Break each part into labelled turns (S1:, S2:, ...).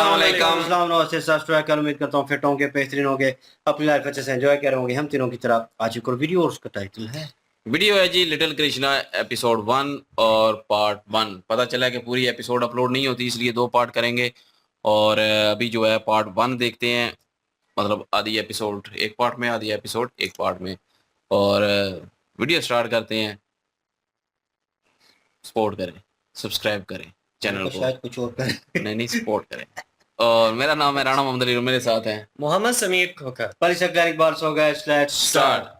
S1: अस्सलाम वालेकुम।
S2: नमस्ते सर, उम्मीद करता हूँ फिट होंगे, बेहतरीन होंगे, अपनी लाइफ अच्छे से एंजॉय कर रहे होंगे। हम तीनों की तरफ आज एक और वीडियो, और उसका टाइटल है
S1: वीडियो है जी लिटिल कृष्णा एपिसोड 1 और पार्ट 1। पता चला कि पूरी एपिसोड अपलोड नहीं होती, इसलिए 2 पार्ट करेंगे। और अभी जो है पार्ट 1 देखते हैं, मतलब आधी एपिसोड एक पार्ट में, आधी एपिसोड एक पार्ट में। और वीडियो स्टार्ट करते हैं। सपोर्ट करें, सब्सक्राइब करें चैनल को।
S2: शायद कुछ और करें।
S1: नहीं सपोर्ट करें। और मेरा नाम है राणा मोहम्मद अली, मेरे साथ हैं
S3: मोहम्मद समीर खोकर।
S2: एक बार सो गए। Let's
S1: start.
S2: स्टार्ट।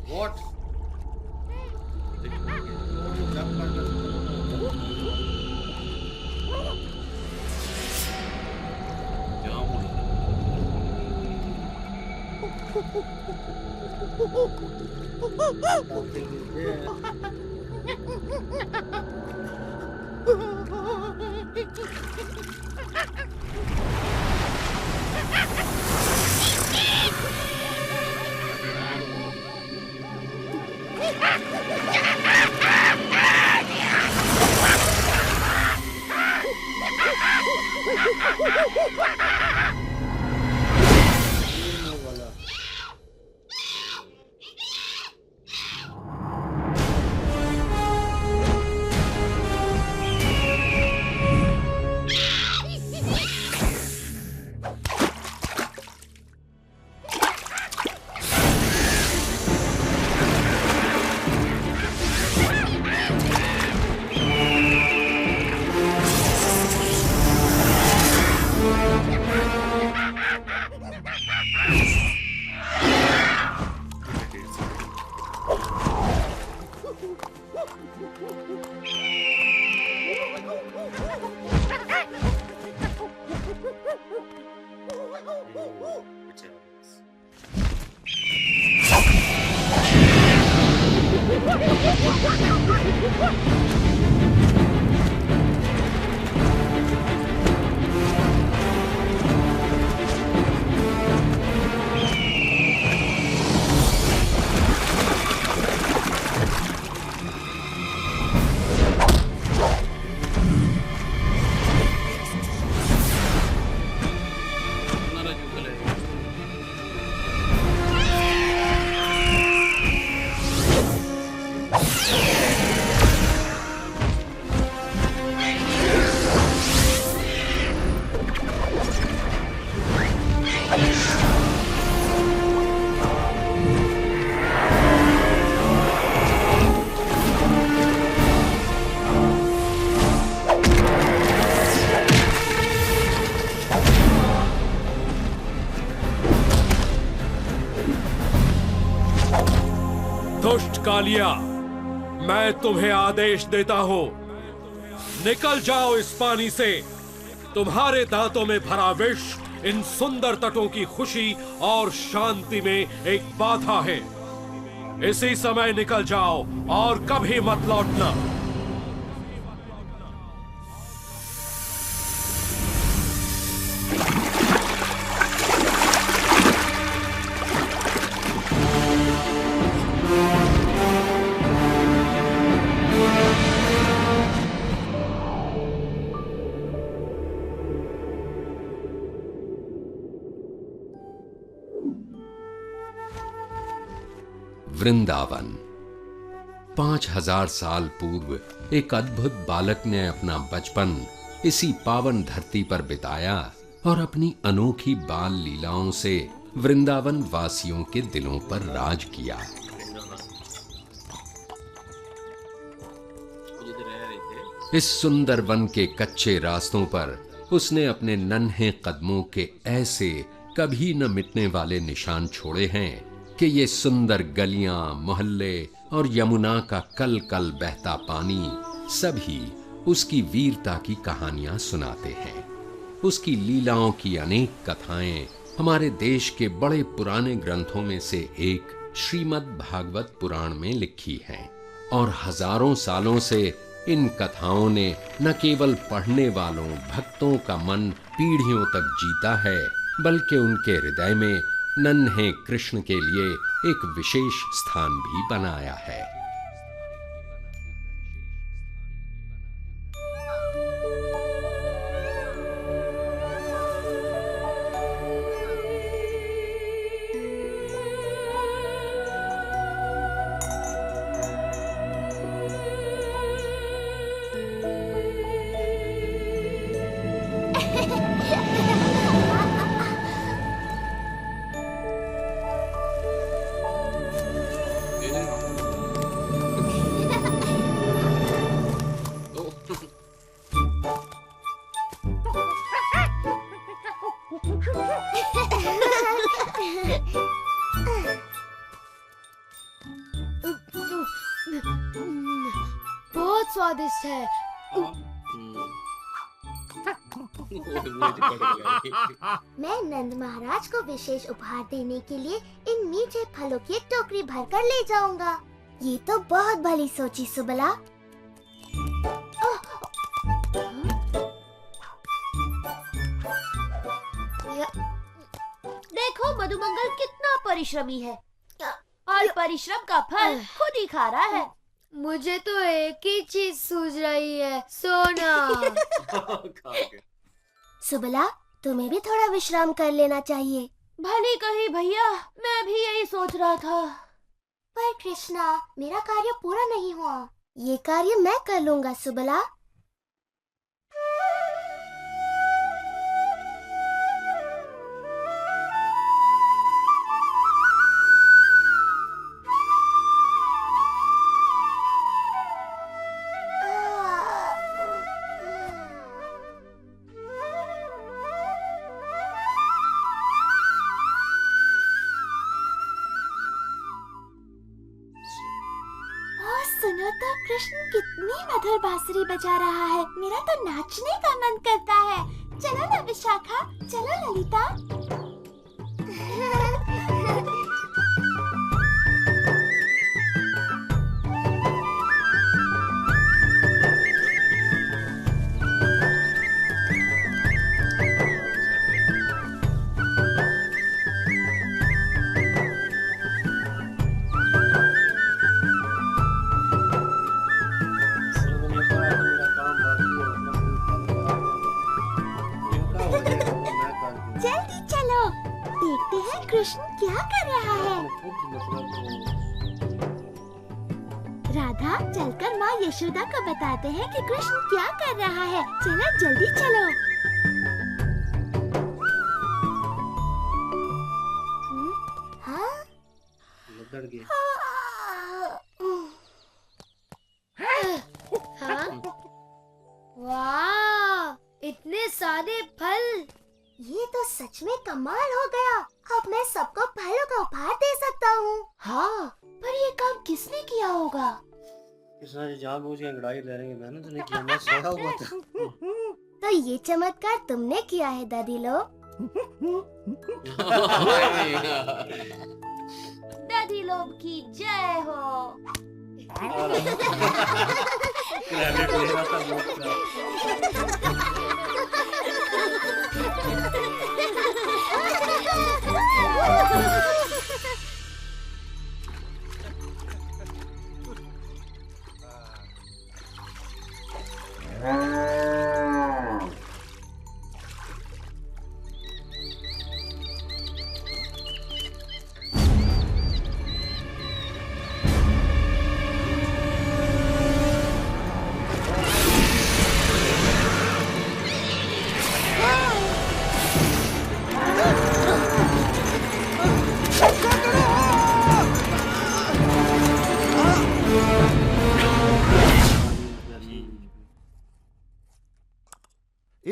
S2: What?
S4: दुष्ट कालिया, मैं तुम्हें आदेश देता हूं, निकल जाओ इस पानी से। तुम्हारे दांतों में भरा विष इन सुंदर तटों की खुशी और शांति में एक बाधा है। इसी समय निकल जाओ और कभी मत लौटना।
S3: वृंदावन। 5000 साल पूर्व एक अद्भुत बालक ने अपना बचपन इसी पावन धरती पर बिताया और अपनी अनोखी बाल लीलाओं से वृंदावन वासियों के दिलों पर राज किया। इस सुंदर वन के कच्चे रास्तों पर उसने अपने नन्हे कदमों के ऐसे कभी न मिटने वाले निशान छोड़े हैं कि ये सुंदर गलियां, मोहल्ले और यमुना का कल कल बहता पानी सभी उसकी वीरता की कहानियां सुनाते हैं। उसकी लीलाओं की अनेक कथाएं हमारे देश के बड़े पुराने ग्रंथों में से एक श्रीमद् भागवत पुराण में लिखी हैं और हजारों सालों से इन कथाओं ने न केवल पढ़ने वालों भक्तों का मन पीढ़ियों तक जीता है, बल्कि उनके हृदय में नन्हे कृष्ण के लिए एक विशेष स्थान भी बनाया है।
S5: बहुत स्वादिष्ट है।
S6: मैं नंद महाराज को विशेष उपहार देने के लिए इन मीठे फलों की एक टोकरी भरकर ले जाऊंगा। ये तो बहुत भली सोची सुबला।
S5: देखो मधुमंगल कितना परिश्रमी है और परिश्रम का फल खुद ही खा रहा है। मुझे तो एक ही चीज सूझ रही है, सोना।
S6: सुबला, तुम्हें भी थोड़ा विश्राम कर लेना चाहिए।
S5: भली कही भैया, मैं भी यही सोच रहा था।
S6: पर कृष्णा, मेरा कार्य पूरा नहीं हुआ। ये कार्य मैं कर लूंगा सुबला।
S5: सुनो तो कृष्ण कितनी मधुर बांसुरी बजा रहा है। मेरा तो नाचने का मन करता है। चलो ना विशाखा, चलो ललिता। जल्दी चलो, देखते हैं कृष्ण क्या कर रहा है। राधा, चलकर माँ यशोदा को बताते हैं कि कृष्ण क्या कर रहा है। चलो जल्दी चलो।
S6: हाँ?
S5: हाँ? वाह, इतने सारे फल।
S6: ये तो सच में कमाल हो गया। अब मैं सबको फलों का उपहार दे सकता हूँ।
S5: हाँ, पर ये काम किसने किया होगा?
S2: कृष्णा जी जानबूझ के अंगड़ाई ले रहे हैं। मैंने तो नहीं किया, मैं सोया हुआ था।
S6: तो ये चमत्कार तुमने किया है दादी लोग।
S5: दादी लोग की जय हो।
S2: क्रेडिट ले रहा था लोग का।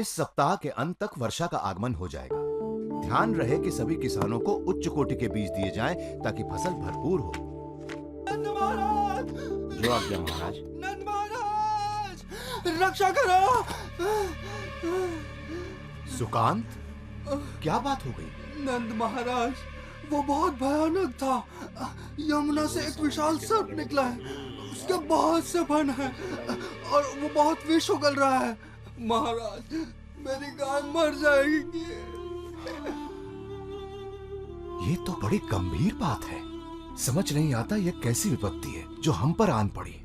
S7: इस सप्ताह के अंत तक वर्षा का आगमन हो जाएगा। ध्यान रहे कि सभी किसानों को उच्च कोटि के बीज दिए जाएं ताकि फसल भरपूर हो।
S8: नंद महाराज,
S2: जो आज्ञा महाराज।
S8: नंद महाराज, रक्षा करो।
S7: सुकांत, क्या बात हो गई?
S8: नंद महाराज, वो बहुत भयानक था। यमुना से एक विशाल सर्प निकला है, उसके बहुत से फन है और वो बहुत विष उगल रहा है। महाराज, मेरी गाय मर जाएगी।
S7: ये तो बड़ी गंभीर बात है। समझ नहीं आता ये कैसी विपत्ति है जो हम पर आन पड़ी।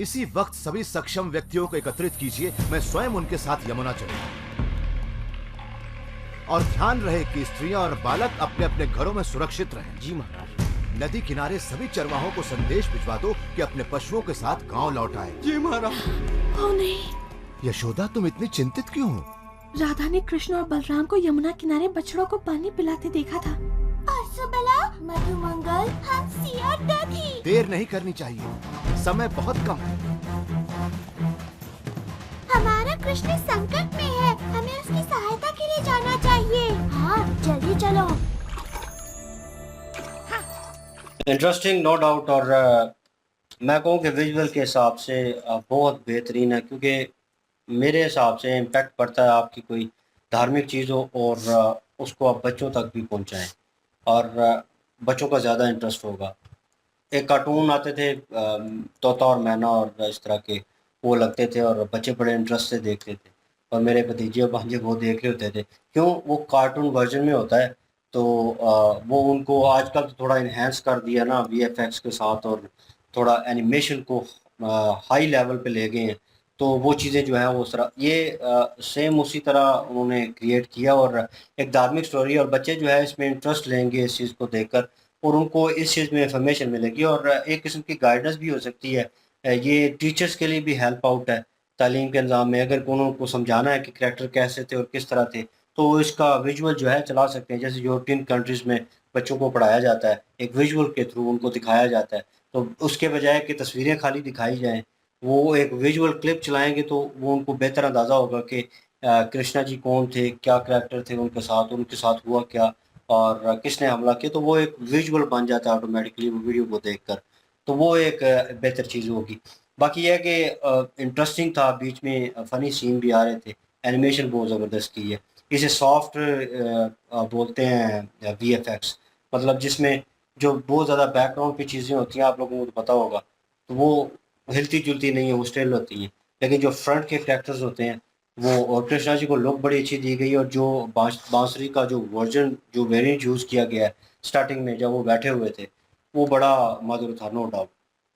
S7: इसी वक्त सभी सक्षम व्यक्तियों को एकत्रित कीजिए, मैं स्वयं उनके साथ यमुना चलूंगा। और ध्यान रहे कि स्त्रियां और बालक अपने अपने घरों में सुरक्षित रहें।
S2: जी महाराज।
S7: नदी किनारे सभी चरवाहों को संदेश भिजवा दो कि अपने पशुओं के साथ गांव लौट आए।
S8: जी महाराज।
S9: ओ नहीं,
S7: यशोदा, तुम इतनी चिंतित क्यों हो?
S9: राधा ने कृष्ण और बलराम को यमुना किनारे बछड़ों को पानी पिलाते देखा था।
S6: और सुबला, मधुमंगल, हंसी और दधी।
S7: देर नहीं करनी चाहिए, समय बहुत कम है।
S6: हमारा कृष्ण संकट में है, हमें उसकी सहायता के लिए जाना चाहिए। हाँ, जल्दी चलो।
S2: Interesting, no doubt. और मैं कहूँ कि विजुअल के हिसाब से बहुत बेहतरीन है, क्योंकि मेरे हिसाब से इम्पैक्ट पड़ता है आपकी कोई धार्मिक चीज़ हो और उसको आप बच्चों तक भी पहुँचाएं और बच्चों का ज़्यादा इंटरेस्ट होगा। एक कार्टून आते थे तोता और मैना और इस तरह के, वो लगते थे और बच्चे बड़े इंटरेस्ट से देखते थे और मेरे भतीजे और भांजे वो देख रहे होते थे। क्यों? वो कार्टून वर्जन में होता है, तो वो उनको आजकल तो थोड़ा इन्हेंस कर दिया ना वीएफएक्स के साथ, और थोड़ा एनिमेशन को हाई लेवल पे ले गए हैं, तो वो चीज़ें जो है वो उस तरह ये सेम उसी तरह उन्होंने क्रिएट किया। और एक धार्मिक स्टोरी, और बच्चे जो है इसमें इंटरेस्ट लेंगे इस चीज़ को देखकर, और उनको इस चीज़ में इंफॉर्मेशन मिलेगी और एक किस्म की गाइडेंस भी हो सकती है। ये टीचर्स के लिए भी हेल्प आउट है तालीम के निज़ाम में। अगर उनको समझाना है कि करैक्टर कैसे थे और किस तरह थे, तो इसका विजुअल जो है चला सकते हैं। जैसे यूरोपियन कंट्रीज़ में बच्चों को पढ़ाया जाता है, एक विजुअल के थ्रू उनको दिखाया जाता है, तो उसके बजाय कि तस्वीरें खाली दिखाई जाएँ, वो एक विजुअल क्लिप चलाएँगे तो वो उनको बेहतर अंदाज़ा होगा कि कृष्णा जी कौन थे, क्या करैक्टर थे उनके साथ हुआ क्या और किसने हमला किया। तो वो एक विजुअल बन जाता है ऑटोमेटिकली वो वीडियो को देखकर, तो वो एक बेहतर चीज़ होगी। बाकी ये है कि इंटरेस्टिंग था, बीच में फ़नी सीन भी आ रहे थे, एनिमेशन बहुत ज़बरदस्त की है। इसे सॉफ्ट बोलते हैं वीएफएक्स, मतलब जिसमें जो बहुत ज़्यादा बैकग्राउंड पे चीज़ें होती हैं, आप लोगों को तो पता होगा, तो वो हिलती-जुलती नहीं है, वो स्टिल होती हैं। लेकिन जो फ्रंट के कैरेक्टर्स होते हैं वो, और कृष्णा जी को लुक बड़ी अच्छी दी गई, और जो बांसुरी का जो वर्जन जो वेरिएंट यूज़ किया गया है स्टार्टिंग में जब वो बैठे हुए थे, वो बड़ा मधुर था, नो डाउट।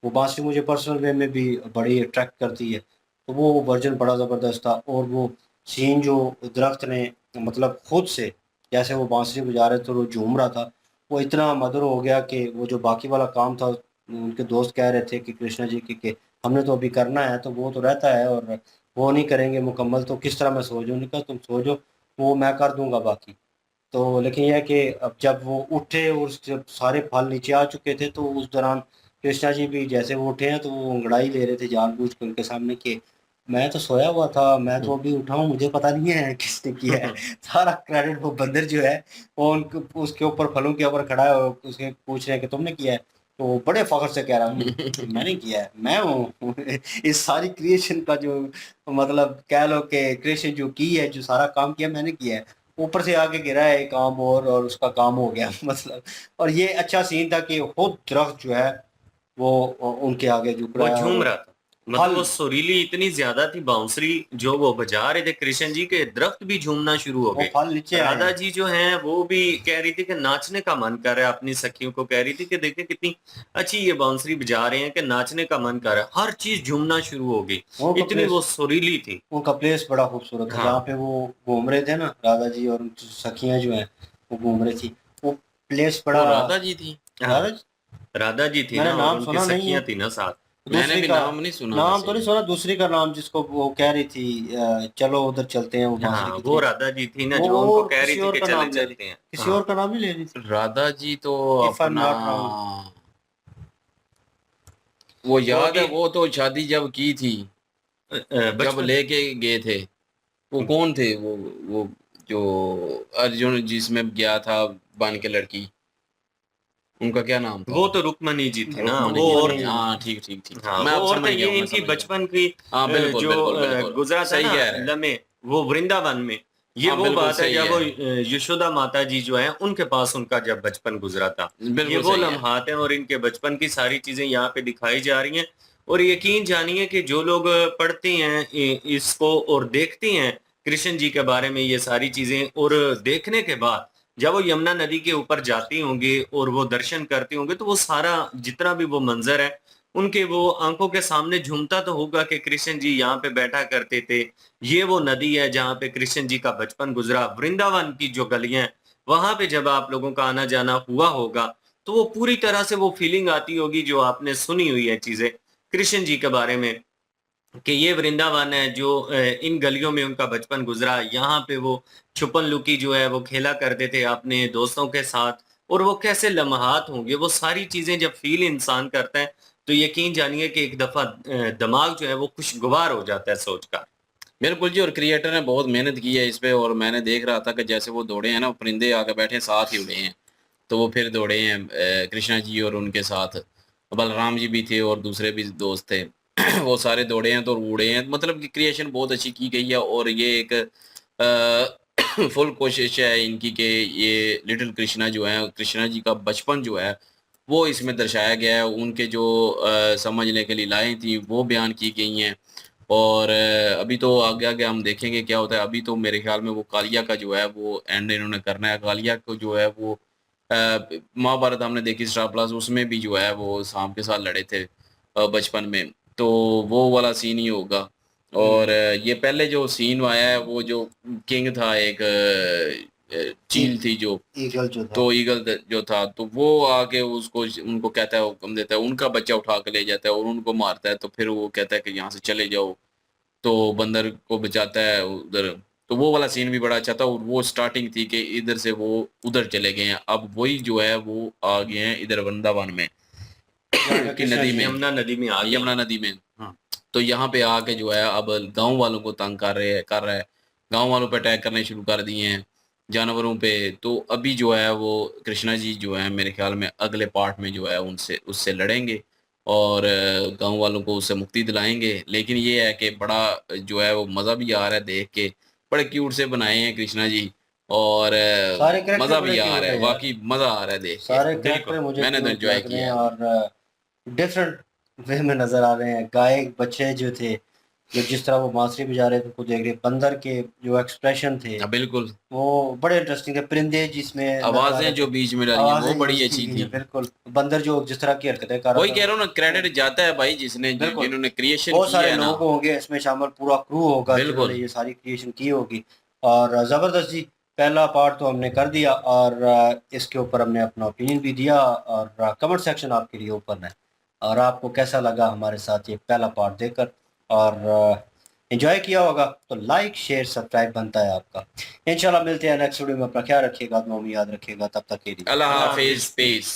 S2: वो बांसुरी मुझे पर्सनल वे में भी बड़ी अट्रैक्ट करती है, तो वो वर्जन बड़ा ज़बरदस्त था। और वो सीन जो दरख्त ने मतलब खुद से जैसे वो बांसुरी बजा रहे थे और वो झूम रहा था, वो इतना मधुर हो गया कि वो जो बाकी वाला काम था, उनके दोस्त कह रहे थे कि कृष्णा जी कि हमने तो अभी करना है, तो वो तो रहता है और वो नहीं करेंगे मुकम्मल, तो किस तरह मैं सो जाऊँ? कहा तुम सो जाओ, वो मैं कर दूंगा बाकी। तो लेकिन यह है कि अब जब वो उठे और जब सारे फल नीचे आ चुके थे, तो उस दौरान कृष्णा जी भी जैसे वो उठे हैं तो वो अंगड़ाई ले रहे थे जानबूझ के उनके सामने कि मैं तो सोया हुआ था, मैं तो अभी उठा हूँ, मुझे पता नहीं है किसने किया है। सारा क्रेडिट वो बंदर जो है वो उसके ऊपर फलों के ऊपर खड़ा है और उसके पूछ रहे हैं कि तुमने किया है, तो वो बड़े फख्र से कह रहा हूँ मैंने किया है, मैं हूँ। इस सारी क्रिएशन का जो मतलब कह लो कि क्रिएशन जो की है, जो सारा काम किया मैंने किया है, ऊपर से आके गिरा है एक काम और उसका काम हो गया। मतलब और ये अच्छा सीन था कि खुद दरख्त जो है वो उनके आगे झुक
S10: वो
S2: रहा है
S10: झूम
S2: और
S10: रहा था, मतलब वो सुरीली इतनी ज्यादा थी बांसुरी जो वो बजा रहे थे कृष्ण जी के, दरख्त भी झूमना शुरू हो
S2: वो
S10: गए।
S2: फल नीचे आए
S10: राधा
S2: हैं।
S10: जी जो हैं वो भी कह रही थी कि नाचने का मन कर रहा है, अपनी सखियों को कह रही थी कि देखें कितनी अच्छी ये बांसुरी बजा रहे हैं कि नाचने का मन कर रहा है, हर चीज झूमना शुरू हो गई,
S2: उनका
S10: इतनी
S2: प्लेस
S10: वो सुरीली थी।
S2: उनका प्लेस बड़ा खूबसूरत था,
S10: हाँ।
S2: जहाँ पे वो घूम रहे थे ना, राधा जी और उनकी सखियां जो हैं वो घूम रही थी, वो प्लेस
S10: वो
S2: बड़ा
S10: राधा जी थी,
S2: राधा जी?
S10: राधा जी थी
S2: मैंने
S10: ना, और
S2: नाम
S10: उनकी
S2: सुना नहीं
S10: सखियां
S2: है।
S10: थी ना साथ।
S1: मैंने
S2: दूसरी
S1: भी
S2: का
S1: नाम नहीं सुना
S2: नाम
S1: वैसे।
S2: तो नहीं सुना, दूसरी का नाम जिसको वो कह रही थी चलो उधर चलते हैं, वो
S10: हाँ,
S2: बांसुरी की
S10: वो
S2: तरफ।
S10: राधा जी थी ना
S2: वो
S10: जो उनको
S2: और
S10: कह रही
S2: किसी
S10: थी
S2: और
S10: कि
S2: का
S10: चले
S2: नाम ले रही
S10: चलते हैं।
S2: किसी
S10: हाँ।
S2: और का नाम नहीं ले रही थी।
S1: राधा जी तो
S2: If I'm
S1: अपना
S2: not wrong।
S1: वो याद है,
S10: अभी-
S1: वो तो शादी जब की थी, जब
S10: बचपन
S1: लेके गए थे, वो कौन थे वो जो अर्जुन जिसमें गया था बन के लड़की, उनका क्या नाम था?
S10: वो तो रुक्मणी जी थी ना,
S1: रुक्मणी
S10: वो
S1: जी
S10: और
S1: थी। हाँ ठीक ठीक ठीक,
S10: हाँ
S1: मैं
S10: वो
S1: अब
S10: और
S1: समझ
S10: तो
S1: गया
S10: ये
S1: हूँ, मैं
S10: इनकी
S1: समझ गया।
S10: बचपन की
S1: हाँ बिल्कुल
S10: जो
S1: बिल्कुल बिल्कुल,
S10: गुजरा था
S1: सही
S10: ना
S1: कह रहे हैं।
S10: लम्हे, वो वृंदावन में। ये
S1: हाँ
S10: वो
S1: बिल्कुल
S10: बात है
S1: सही
S10: जब वो
S1: है,
S10: यशोदा माता जी जो है उनके पास उनका जब बचपन गुजरा था। ये
S1: बिल्कुल
S10: वो
S1: सही है।
S10: लम्हात हैं और इनके बचपन की सारी चीजें यहाँ पे दिखाई जा रही हैं। और यकीन जानिए कि जो लोग पढ़ते हैं इसको और देखते हैं कृष्ण जी के बारे में ये सारी चीजें, और देखने के बाद जब वो यमुना नदी के ऊपर जाती होंगे और वो दर्शन करते होंगे, तो वो सारा जितना भी वो मंजर है उनके वो आंखों के सामने झूमता तो होगा कि कृष्ण जी यहाँ पे बैठा करते थे। ये वो नदी है जहाँ पे कृष्ण जी का बचपन गुजरा। वृंदावन की जो गलियां हैं, वहां पे जब आप लोगों का आना जाना हुआ होगा, तो वो पूरी तरह से वो फीलिंग आती होगी जो आपने सुनी हुई है चीजें कृष्ण जी के बारे में, कि ये वृंदावन है जो इन गलियों में उनका बचपन गुजरा। यहाँ पे वो छुपन लुकी जो है वो खेला करते थे अपने दोस्तों के साथ, और वो कैसे लम्हात होंगे, वो सारी चीजें जब फील इंसान करता है तो यकीन जानिए कि एक दफा दिमाग जो है वो खुशगवार हो जाता है सोचकर।
S1: बिल्कुल जी, और क्रिएटर ने बहुत मेहनत की है इस पे, और मैंने देख रहा था कि जैसे वो दौड़े हैं ना, परिंदे आके बैठे साथ ही उड़े हैं, तो वो फिर दौड़े हैं कृष्णा जी और उनके साथ बलराम जी भी थे और दूसरे भी दोस्त थे वो सारे दौड़े हैं तो उड़े हैं, मतलब कि क्रिएशन बहुत अच्छी की गई है। और ये एक फुल कोशिश है इनकी कि ये लिटिल कृष्णा जो है, कृष्णा जी का बचपन जो है वो इसमें दर्शाया गया है। उनके जो समझने के लीलाएं थी वो बयान की गई हैं। और अभी तो आगे आगे हम देखेंगे क्या होता है। अभी तो मेरे ख्याल में वो कालिया का जो है वो एंड इन्होंने करना है। कालिया को जो है वो महाभारत हमने देखी स्टार प्लस, उसमें भी जो है वो सांप के साथ लड़े थे बचपन में, तो वो वाला सीन ही होगा। और ये पहले जो सीन आया है वो जो किंग था एक चील थी जो,
S2: ईगल जो था,
S1: तो ईगल जो था, तो वो आके उसको उनको कहता है, हुक्म देता है, उनका बच्चा उठा के ले जाता है और उनको मारता है। तो फिर वो कहता है कि यहाँ से चले जाओ, तो बंदर को बचाता है उधर। तो वो वाला सीन भी बड़ा अच्छा था। और वो स्टार्टिंग थी कि इधर से वो उधर चले गए हैं, अब वही जो है वो आ गए हैं इधर वृंदावन में की नदी में,
S10: यमुना नदी में आ गए।
S1: यमुना नदी में। तो यहाँ पे आके जो है अब गांव वालों को तंग कर रहा है, गांव वालों पे अटैक करने शुरू कर दिए हैं, जानवरों पे। तो अभी जो है वो कृष्णा जी जो है मेरे ख्याल में अगले पार्ट में जो है उनसे उससे लड़ेंगे और गांव वालों को उससे मुक्ति दिलाएंगे। लेकिन ये है कि बड़ा जो है वो मज़ा भी आ रहा है देख के, बड़े क्यूट से बनाए हैं कृष्णा जी, और
S2: सारे कैरेक्टर
S1: मज़ा
S2: बड़े
S1: भी आ
S2: क्यूट
S1: रहा है,
S2: है यार।
S1: वाकई मज़ा आ रहा है देख के।
S2: सारे
S10: बिल्कुल।
S2: कैरेक्टर मुझे
S1: मैंने तो
S2: क्यूट
S1: एंजॉय
S2: लग रहे हैं
S1: किया।
S2: और डिफरेंट वे में नजर आ रहे हैं। गाय बच्चे जो थे, जो जिस तरह वो बांसुरी बजा रहे थे उनको देख रहे, बंदर के जो एक्सप्रेशन थे
S1: हाँ, बिल्कुल।
S2: वो बड़े इंटरेस्टिंग है। परिंदे जिसमें नजर आ
S1: आवाजें
S2: रहे
S1: जो
S2: थे,
S1: बीच में डाली हैं वो
S2: आवाजें
S1: बड़ी
S2: यूज
S1: अच्छी
S2: की गई
S1: थी।
S2: हैं, बिल्कुल। बंदर जो जिस तरह की हरकतें कर रहा
S1: वही
S2: था,
S1: कह रहा हूँ ना, क्रेडिट जाता है भाई जिसने
S2: बिल्कुल।
S1: जिन्होंने क्रिएशन
S2: बहुत
S1: की
S2: सारे
S1: है ना।
S2: लोग होंगे इसमें शामिल, पूरा क्रू होगा
S1: बिल्कुल।
S2: जिन्होंने ये सारी क्रिएशन की होगी। और ज़बरदस्त जी, पहला पार्ट तो हमने कर दिया और इसके ऊपर हमने अपना ओपिनियन भी दिया, और कमेंट सेक्शन आपके लिए ओपन है। और आपको कैसा लगा हमारे साथ ये पहला पार्ट देखकर, और एंजॉय किया होगा तो लाइक शेयर सब्सक्राइब बनता है आपका। इंशाल्लाह मिलते हैं नेक्स्ट वीडियो में। अपना ख्याल रखिएगा, दुआ में याद रखिएगा। तब तक के लिए
S1: अल्लाह हाफिज, पीस।